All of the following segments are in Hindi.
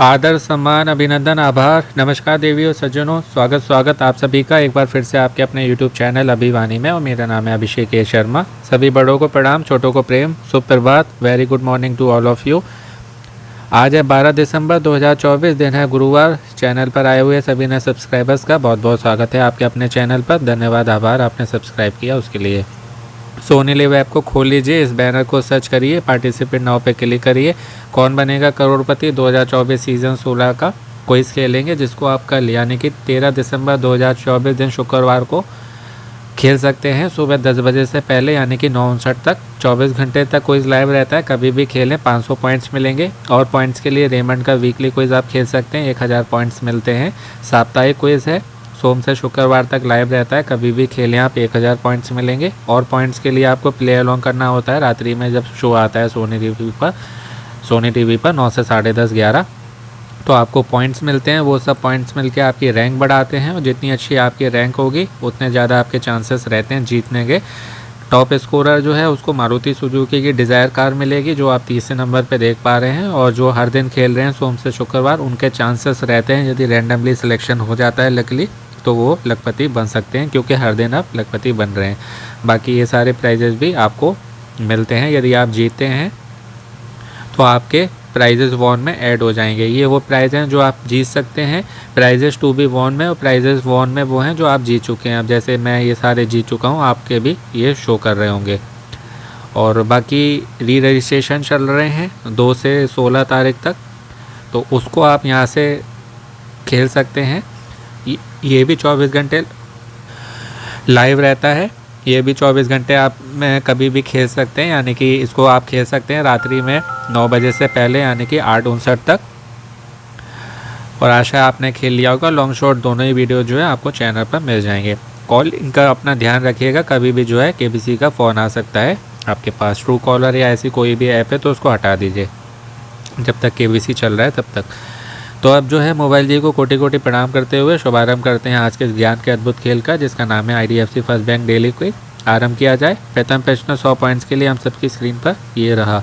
आदर सम्मान अभिनंदन आभार। नमस्कार देवी और सज्जनों, स्वागत आप सभी का एक बार फिर से आपके अपने YouTube चैनल अभिवानी में। और मेरा नाम है अभिषेक ए शर्मा। सभी बड़ों को प्रणाम, छोटों को प्रेम, सुप्रभात, very good morning to all of you. आज है 12 दिसंबर 2024, दिन है गुरुवार। चैनल पर आए हुए सभी नए सब्सक्राइबर्स का बहुत बहुत स्वागत है आपके अपने चैनल पर। धन्यवाद, आभार आपने सब्सक्राइब किया उसके लिए। सोनी लिव ऐप को खोल लीजिए, इस बैनर को सर्च करिए, पार्टिसिपेट नाउ पे क्लिक करिए। कौन बनेगा करोड़पति 2024 सीजन 16 का क्विज खेलेंगे, जिसको आप कल यानी कि 13 दिसंबर 2024 दिन शुक्रवार को खेल सकते हैं सुबह 10 बजे से पहले, यानी कि 9:59 तक। 24 घंटे तक क्विज लाइव रहता है, कभी भी खेलें, 500 पॉइंट्स मिलेंगे। और पॉइंट्स के लिए रेमंड का वीकली क्विज आप खेल सकते हैं, 1000 पॉइंट्स मिलते हैं। साप्ताहिक क्विज है, सोम से शुक्रवार तक लाइव रहता है, कभी भी खेलें आप, 1000 पॉइंट्स मिलेंगे। और पॉइंट्स के लिए आपको प्ले अलॉन्ग करना होता है रात्रि में जब शो आता है सोनी टीवी पर 9 से 10:30 11, तो आपको पॉइंट्स मिलते हैं। वो सब पॉइंट्स मिलके आपकी रैंक बढ़ाते हैं, और जितनी अच्छी आपकी रैंक होगी उतने ज़्यादा आपके चांसेस रहते हैं जीतने के। टॉप स्कोरर जो है उसको मारुति सुजुकी की डिज़ायर कार मिलेगी, जो आप तीसरे नंबर पे देख पा रहे हैं। और जो हर दिन खेल रहे हैं सोम से शुक्रवार, उनके चांसेस रहते हैं, यदि रैंडमली सिलेक्शन हो जाता है लकीली, तो वो लखपति बन सकते हैं, क्योंकि हर दिन आप लखपति बन रहे हैं। बाकी ये सारे प्राइजेस भी आपको मिलते हैं। यदि आप जीतते हैं तो आपके प्राइजेस वॉन में ऐड हो जाएंगे। ये वो प्राइज़ हैं जो आप जीत सकते हैं, प्राइजेस टू बी वॉन में। और प्राइजेस वॉन में वो हैं जो आप जीत चुके हैं। अब जैसे मैं ये सारे जीत चुका हूँ, आपके भी ये शो कर रहे होंगे। और बाकी री रजिस्ट्रेशन चल रहे हैं 2 से 16 तारीख तक, तो उसको आप यहाँ से खेल सकते हैं। ये भी 24 घंटे लाइव रहता है, ये भी 24 घंटे आप में कभी भी खेल सकते हैं, यानी कि इसको आप खेल सकते हैं रात्रि में 9 बजे से पहले, यानी कि 8:59 तक। और आशा है आपने खेल लिया होगा। लॉन्ग शॉट दोनों ही वीडियो जो है आपको चैनल पर मिल जाएंगे। कॉल इनका अपना ध्यान रखिएगा, कभी भी जो है केबीसी का फ़ोन आ सकता है आपके पास। ट्रू कॉलर या ऐसी कोई भी ऐप है तो उसको हटा दीजिए जब तक केबीसी चल रहा है तब तक। तो अब जो है मोबाइल जी को कोटि कोटि प्रणाम करते हुए शुभारंभ करते हैं आज के ज्ञान के अद्भुत खेल का, जिसका नाम है IDFC first bank daily quiz. आरंभ किया जाए। प्रथम प्रश्न 100 पॉइंट्स के लिए हम सबकी स्क्रीन पर ये रहा।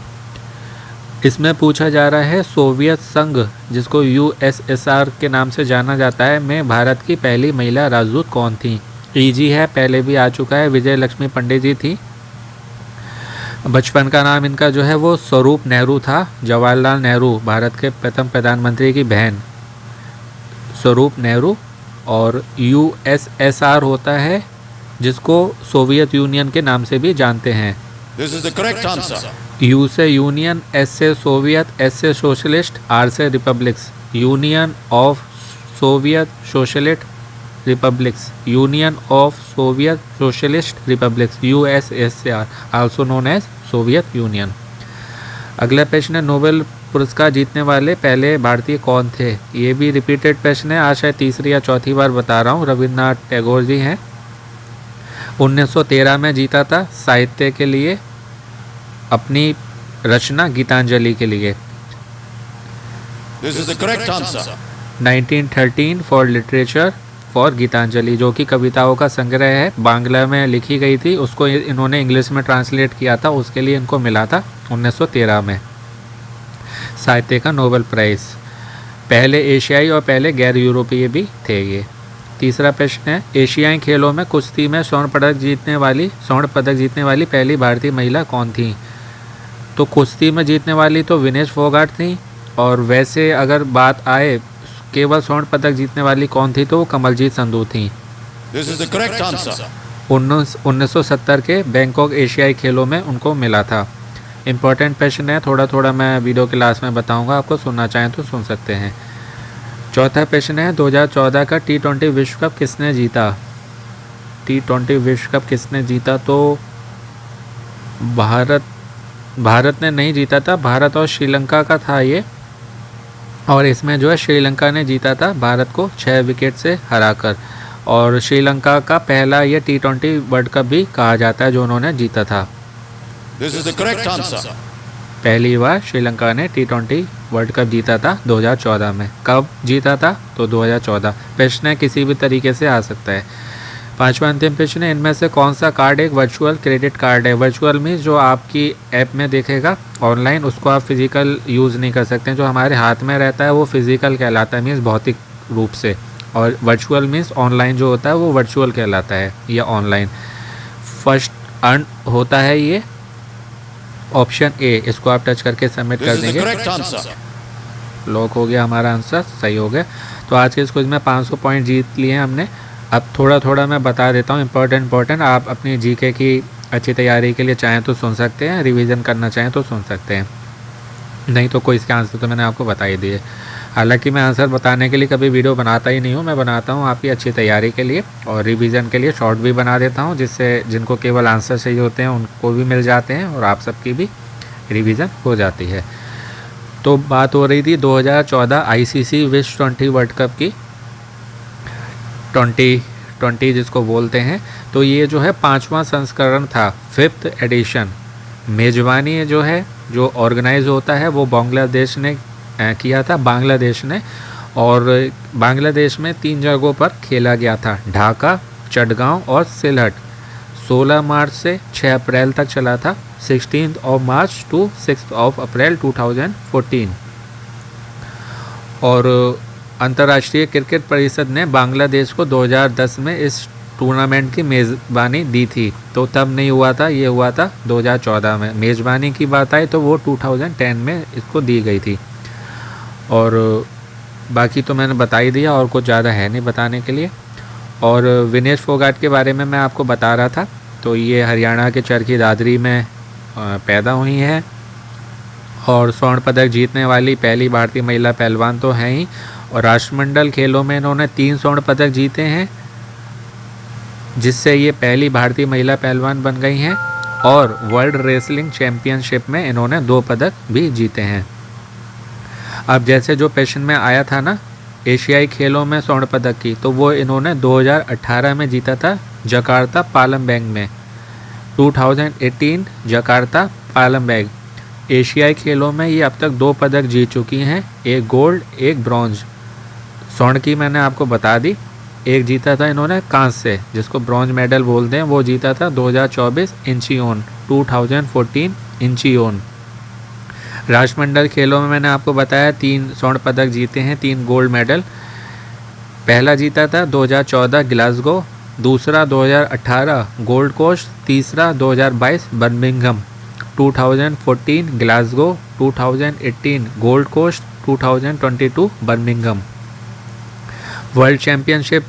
इसमें पूछा जा रहा है, सोवियत संघ जिसको USSR के नाम से जाना जाता है में भारत की पहली महिला राजदूत कौन थी। ईजी है, पहले भी आ चुका है, विजय लक्ष्मी पंडित जी थी। बचपन का नाम इनका जो है वो स्वरूप नेहरू था। जवाहरलाल नेहरू भारत के प्रथम प्रधानमंत्री की बहन स्वरूप नेहरू। और USSR होता है जिसको सोवियत यूनियन के नाम से भी जानते हैं। This is the correct answer. U से यूनियन, S से सोवियत, S से सोशलिस्ट, R से Republics. Union of Soviet Socialist Republics, Union of Soviet Socialist Republics, USSR, also known as Soviet Union. अगला प्रश्न है, नोबेल पुरस्कार जीतने वाले पहले भारतीय कौन थे। ये भी रिपीटेड प्रश्न है, आज शायद तीसरी या चौथी बार बता रहा हूँ। रविन्द्रनाथ टैगोर जी हैं। 1913 में जीता था साहित्य के लिए, अपनी रचना गीतांजलि के लिए। This is the correct answer. 1913 for literature for Gitanjali, जो कि कविताओं का संग्रह है, बांग्ला में लिखी गई थी, उसको इन्होंने इंग्लिश में ट्रांसलेट किया था, उसके लिए इनको मिला था 1913 में साहित्य का नोबेल प्राइज़। पहले एशियाई और पहले गैर यूरोपीय भी थे ये। तीसरा प्रश्न है, एशियाई खेलों में कुश्ती में स्वर्ण पदक जीतने वाली पहली भारतीय महिला कौन थी। तो कुश्ती में जीतने वाली तो विनेश फोगाट थी। और वैसे अगर बात आए केवल स्वर्ण पदक जीतने वाली कौन थी, तो वो कमलजीत संधू थी। This is the correct answer. 1970 के बैंकॉक एशियाई खेलों में उनको मिला था। इम्पोर्टेंट प्रश्न है, थोड़ा थोड़ा मैं वीडियो के लास्ट में बताऊंगा, आपको सुनना चाहें तो सुन सकते हैं। चौथा प्रश्न है, 2014 का T20 विश्व कप किसने जीता। T20 विश्व कप किसने जीता, तो भारत ने नहीं जीता था, भारत और श्रीलंका का था ये। और इसमें जो है श्रीलंका ने जीता था भारत को 6 विकेट से हराकर। और श्रीलंका का पहला ये T20 वर्ल्ड कप भी कहा जाता है जो उन्होंने जीता था। This is the correct answer. पहली बार श्रीलंका ने T20 वर्ल्ड कप जीता था 2014 में। कब जीता था, तो 2014। प्रश्न किसी भी तरीके से आ सकता है। पांचवा अंतिम प्रश्न है, इनमें से कौन सा कार्ड एक वर्चुअल क्रेडिट कार्ड है? वर्चुअल मीन्स जो आपकी ऐप में दिखेगा ऑनलाइन, उसको आप फिजिकल यूज़ नहीं कर सकते। जो हमारे हाथ में रहता है वो फिजिकल कहलाता है, मीन्स भौतिक रूप से, और वर्चुअल मीन्स ऑनलाइन जो होता है वो वर्चुअल कहलाता है या ऑनलाइन। फर्स्ट अर्न होता है ये ऑप्शन ए, इसको आप टच करके सबमिट This कर is the देंगे। correct answer. लॉक हो गया हमारा आंसर, सही हो गया। तो आज के इस क्विज में 500 पॉइंट जीत लिए हैं हमने। अब थोड़ा थोड़ा मैं बता देता हूँ इम्पोर्टेंट, आप अपनी जीके की अच्छी तैयारी के लिए चाहें तो सुन सकते हैं, रिवीजन करना चाहें तो सुन सकते हैं, नहीं तो कोई इसके आंसर तो मैंने आपको बता ही दिए। हालांकि मैं आंसर बताने के लिए कभी वीडियो बनाता ही नहीं हूँ, मैं बनाता हूँ आपकी अच्छी तैयारी के लिए और रिवीजन के लिए शॉर्ट भी बना देता हूँ, जिससे जिनको केवल आंसर चाहिए होते हैं उनको भी मिल जाते हैं और आप सबकी भी रिवीजन हो जाती है। तो बात हो रही थी 2014 आईसीसी विश्व 20 वर्ल्ड कप की, 2020 जिसको बोलते हैं। तो ये जो है 5वां संस्करण था, 5th एडिशन। मेज़बानी जो है जो ऑर्गेनाइज होता है वो बांग्लादेश ने किया था, बांग्लादेश ने, और बांग्लादेश में 3 जगहों पर खेला गया था, ढाका, चटगांव और सिलहट। 16 मार्च से 6 अप्रैल तक चला था, 16th of March to 6th of April 2014। और अंतर्राष्ट्रीय क्रिकेट परिषद ने बांग्लादेश को 2010 में इस टूर्नामेंट की मेज़बानी दी थी। तो तब नहीं हुआ था, ये हुआ था 2014 में। मेज़बानी की बात आई तो वो 2010 में इसको दी गई थी। और बाकी तो मैंने बता ही दिया, और कुछ ज़्यादा है नहीं बताने के लिए। और विनेश फोगाट के बारे में मैं आपको बता रहा था, तो ये हरियाणा के चरखी दादरी में पैदा हुई है और स्वर्ण पदक जीतने वाली पहली भारतीय महिला पहलवान तो हैं ही। और राष्ट्रमंडल खेलों में इन्होंने 3 स्वर्ण पदक जीते हैं, जिससे ये पहली भारतीय महिला पहलवान बन गई हैं। और वर्ल्ड रेसलिंग चैम्पियनशिप में इन्होंने 2 पदक भी जीते हैं। अब जैसे जो प्रश्न में आया था ना एशियाई खेलों में स्वर्ण पदक की, तो वो इन्होंने 2018 में जीता था जकार्ता पालमबैंग में। 2018 जकार्ता पालमबैंग। एशियाई खेलों में ये अब तक 2 पदक जीत चुकी हैं, एक गोल्ड एक ब्रॉन्ज। स्वर्ण की मैंने आपको बता दी, एक जीता था इन्होंने कांस्य, जिसको ब्रॉन्ज मेडल बोलते हैं, वो जीता था 2024 इंचियोन, 2014 इंचियोन। राष्ट्रमंडल खेलों में मैंने आपको बताया 3 स्वर्ण पदक जीते हैं, 3 गोल्ड मेडल। पहला जीता था 2014 ग्लासगो, दूसरा 2018 गोल्ड कोस्ट, तीसरा 2022 Birmingham. 2014 Glasgow, 2018 Gold Coast, 2022 Birmingham. World championship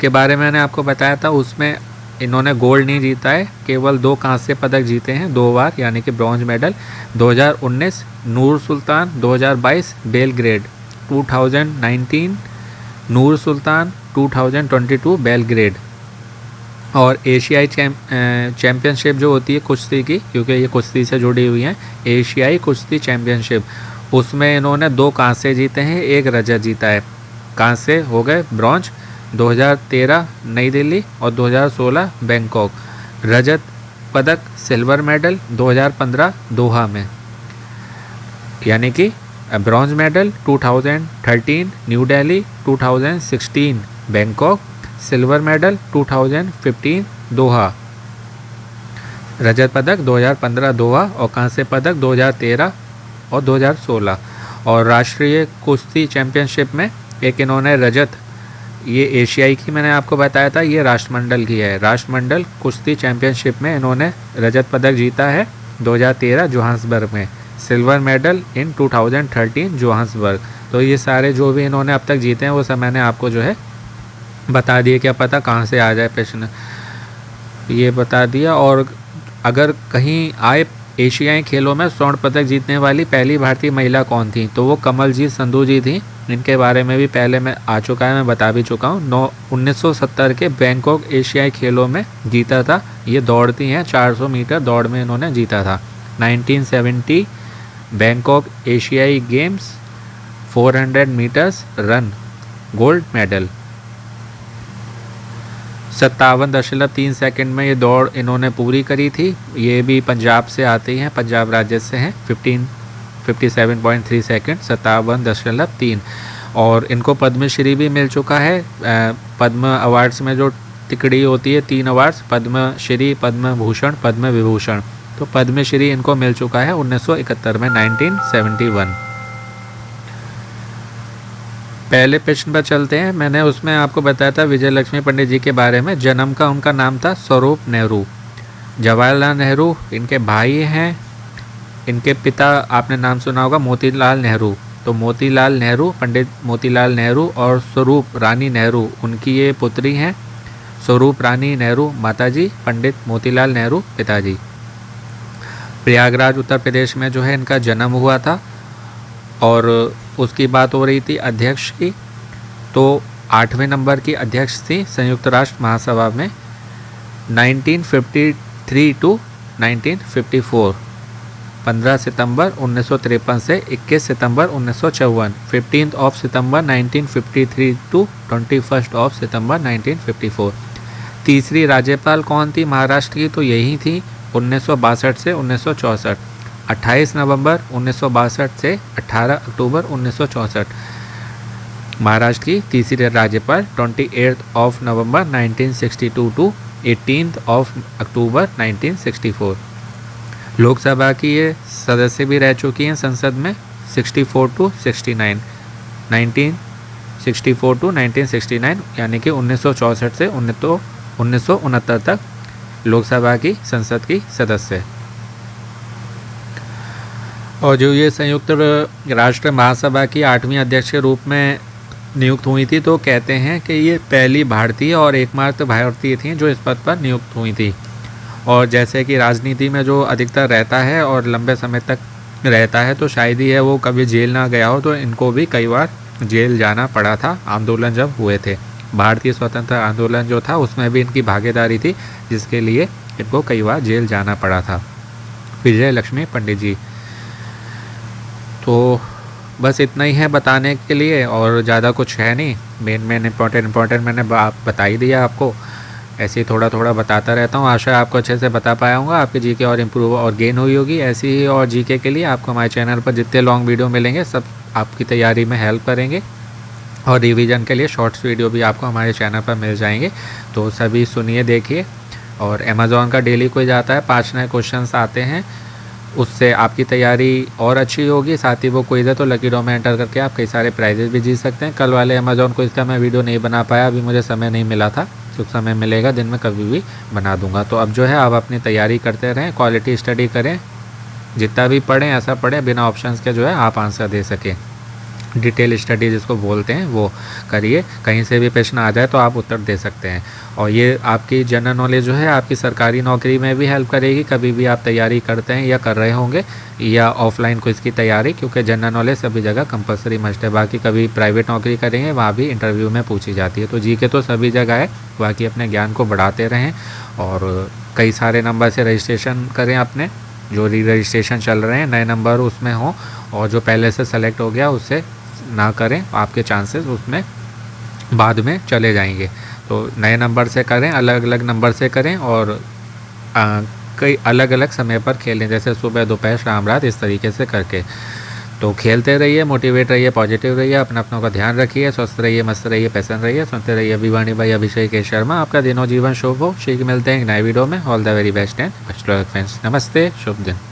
के बारे में मैंने आपको बताया था, उसमें इन्होंने गोल्ड नहीं जीता है, केवल 2 कांस्य पदक जीते हैं 2 बार, यानी कि ब्रॉन्ज मेडल। 2019 नूर सुल्तान, 2022 बेलग्रेड, 2019 नूर सुल्तान, 2022 बेलग्रेड। और एशियाई चैम्पियनशिप जो होती है कुश्ती की, क्योंकि ये कुश्ती से जुड़ी हुई हैं, एशियाई कुश्ती चैम्पियनशिप, उसमें इन्होंने 2 कांस्य जीते हैं, 1 रजत जीता है। कांस्य हो गए ब्रॉन्ज 2013 नई दिल्ली और 2016 बैंकॉक। रजत पदक सिल्वर मेडल 2015 दोहा में, यानी कि bronze medal 2013 new Delhi, 2016 Bangkok, silver medal 2015 दोहा। रजत पदक 2015 दोहा और कांस्य पदक 2013 और 2016। और राष्ट्रीय कुश्ती चैम्पियनशिप में एक इन्होंने रजत, ये एशियाई की मैंने आपको बताया था, ये राष्ट्रमंडल की है। राष्ट्रमंडल कुश्ती चैम्पियनशिप में इन्होंने रजत पदक जीता है 2013 जोहान्सबर्ग में, सिल्वर मेडल इन 2013 जोहान्सबर्ग। तो ये सारे जो भी इन्होंने अब तक जीते हैं वो सब मैंने आपको जो है बता दिए, क्या पता कहाँ से आ जाए प्रश्न, ये बता दिया। और अगर कहीं आए एशियाई खेलों में स्वर्ण पदक जीतने वाली पहली भारतीय महिला कौन थी, तो वो कमलजीत संधू जी थी। इनके बारे में भी पहले मैं आ चुका है, मैं बता भी चुका हूँ। 1970 के बैंकॉक एशियाई खेलों में जीता था, ये दौड़ती हैं, 400 मीटर दौड़ में इन्होंने जीता था। 1970 बैंकॉक एशियाई games 400 meters run gold medal. 57.3 second में ये दौड़ इन्होंने पूरी करी थी। ये भी पंजाब से आती हैं, पंजाब राज्य से हैं। 57.3 सेकंड, 57.3। और इनको पद्मश्री भी मिल चुका है। पद्म अवार्ड्स में जो तिकड़ी होती है 3 अवार्ड्स, पद्मश्री, पद्म भूषण, पद्म विभूषण। तो पद्मश्री इनको मिल चुका है 1971 में, 1971। पहले प्रश्न पर चलते हैं। मैंने उसमें आपको बताया था विजय लक्ष्मी पंडित जी के बारे में। जन्म का उनका नाम था स्वरूप नेहरू। जवाहरलाल नेहरू इनके भाई हैं। इनके पिता आपने नाम सुना होगा मोतीलाल नेहरू। तो मोतीलाल नेहरू, पंडित मोतीलाल नेहरू और स्वरूप रानी नेहरू उनकी ये पुत्री हैं। स्वरूप रानी नेहरू माताजी, पंडित मोतीलाल नेहरू पिताजी। प्रयागराज उत्तर प्रदेश में जो है इनका जन्म हुआ था। और उसकी बात हो रही थी अध्यक्ष की, तो 8वें नंबर की अध्यक्ष थी संयुक्त राष्ट्र महासभा में 1953 टू 1954। 15 सितंबर 1953 से 21 सितंबर 1954। 15 ऑफ सितंबर 1953 टू 21 ऑफ सितंबर 1954। तीसरी राज्यपाल कौन थी महाराष्ट्र की? तो यही थी 1962 से 1964। 28 नवंबर 1962 से 18 अक्टूबर 1964 महाराष्ट्र की तीसरी राज्यपाल। 28 ऑफ नवंबर 1962 टू 18 ऑफ अक्टूबर 1964। लोकसभा की ये सदस्य भी रह चुकी हैं संसद में 64 टू 69, 1964 टू 1969, यानी कि 1964 से 1969 तक लोकसभा की संसद की सदस्य। और जो ये संयुक्त राष्ट्र महासभा की 8वीं अध्यक्ष के रूप में नियुक्त हुई थी, तो कहते हैं कि ये पहली भारतीय और एकमात्र भारतीय थी जो इस पद पर नियुक्त हुई थी। और जैसे कि राजनीति में जो अधिकतर रहता है और लंबे समय तक रहता है, तो शायद ही है वो कभी जेल ना गया हो, तो इनको भी कई बार जेल जाना पड़ा था। आंदोलन जब हुए थे, भारतीय स्वतंत्र आंदोलन जो था उसमें भी इनकी भागीदारी थी, जिसके लिए इनको कई बार जेल जाना पड़ा था। विजय लक्ष्मी पंडित जी। तो बस इतना ही है बताने के लिए, और ज़्यादा कुछ है नहीं। मेन इम्पोर्टेंट मैंने बता ही दिया आपको। ऐसे ही थोड़ा थोड़ा बताता रहता हूँ। आशा आपको अच्छे से बता पाया हूँ, आपकी जीके और इम्प्रूव और गेन हुई होगी। ऐसी ही और जीके के लिए आपको हमारे चैनल पर जितने लॉन्ग वीडियो मिलेंगे सब आपकी तैयारी में हेल्प करेंगे। और रिवीजन के लिए शॉर्ट्स वीडियो भी आपको हमारे चैनल पर मिल जाएंगे, तो सभी सुनिए, देखिए। और अमेज़ॉन का डेली कोई जाता है, 5 नए क्वेश्चंस आते हैं, उससे आपकी तैयारी और अच्छी होगी। साथ ही वो क्विज़ है, तो लकी ड्रॉ में एंटर करके आप कई सारे प्राइजेस भी जीत सकते हैं। कल वाले अमेज़ॉन क्विज़ का मैं वीडियो नहीं बना पाया, अभी मुझे समय नहीं मिला था। कुछ समय मिलेगा दिन में, कभी भी बना दूंगा। तो अब जो है आप अपनी तैयारी करते रहें, क्वालिटी स्टडी करें, जितना भी पढ़ें ऐसा पढ़ें बिना ऑप्शंस के जो है आप आंसर दे सकें। डिटेल स्टडी जिसको बोलते हैं वो करिए, कहीं से भी प्रश्न आ जाए तो आप उत्तर दे सकते हैं। और ये आपकी जनरल नॉलेज जो है आपकी सरकारी नौकरी में भी हेल्प करेगी, कभी भी आप तैयारी करते हैं या कर रहे होंगे, या ऑफलाइन क्विज़ की तैयारी, क्योंकि जनरल नॉलेज सभी जगह कंपलसरी मस्ट है। बाकी कभी प्राइवेट नौकरी करेंगे वहाँ भी इंटरव्यू में पूछी जाती है। तो जीके तो सभी जगह है, बाकी अपने ज्ञान को बढ़ाते रहें। और कई सारे नंबर से रजिस्ट्रेशन करें, अपने जो रजिस्ट्रेशन चल रहे हैं नए नंबर उसमें हो, और जो पहले से सेलेक्ट हो गया उससे ना करें, आपके चांसेस उसमें बाद में चले जाएंगे। तो नए नंबर से करें, अलग अलग नंबर से करें, और कई अलग अलग समय पर खेलें, जैसे सुबह, दोपहर, शाम, रात, इस तरीके से करके। तो खेलते रहिए, मोटिवेट रहिए, पॉजिटिव रहिए, अपना का ध्यान रखिए, स्वस्थ रहिए, मस्त रहिए, पसंद रहिए, सुनते रहिए अभिवानी भाई अभिषेक शर्मा। आपका दिनों जीवन शुभ हो। शीघ्र मिलते हैं एक नए वीडियो में। All the very best and best luck friends. नमस्ते, शुभ दिन।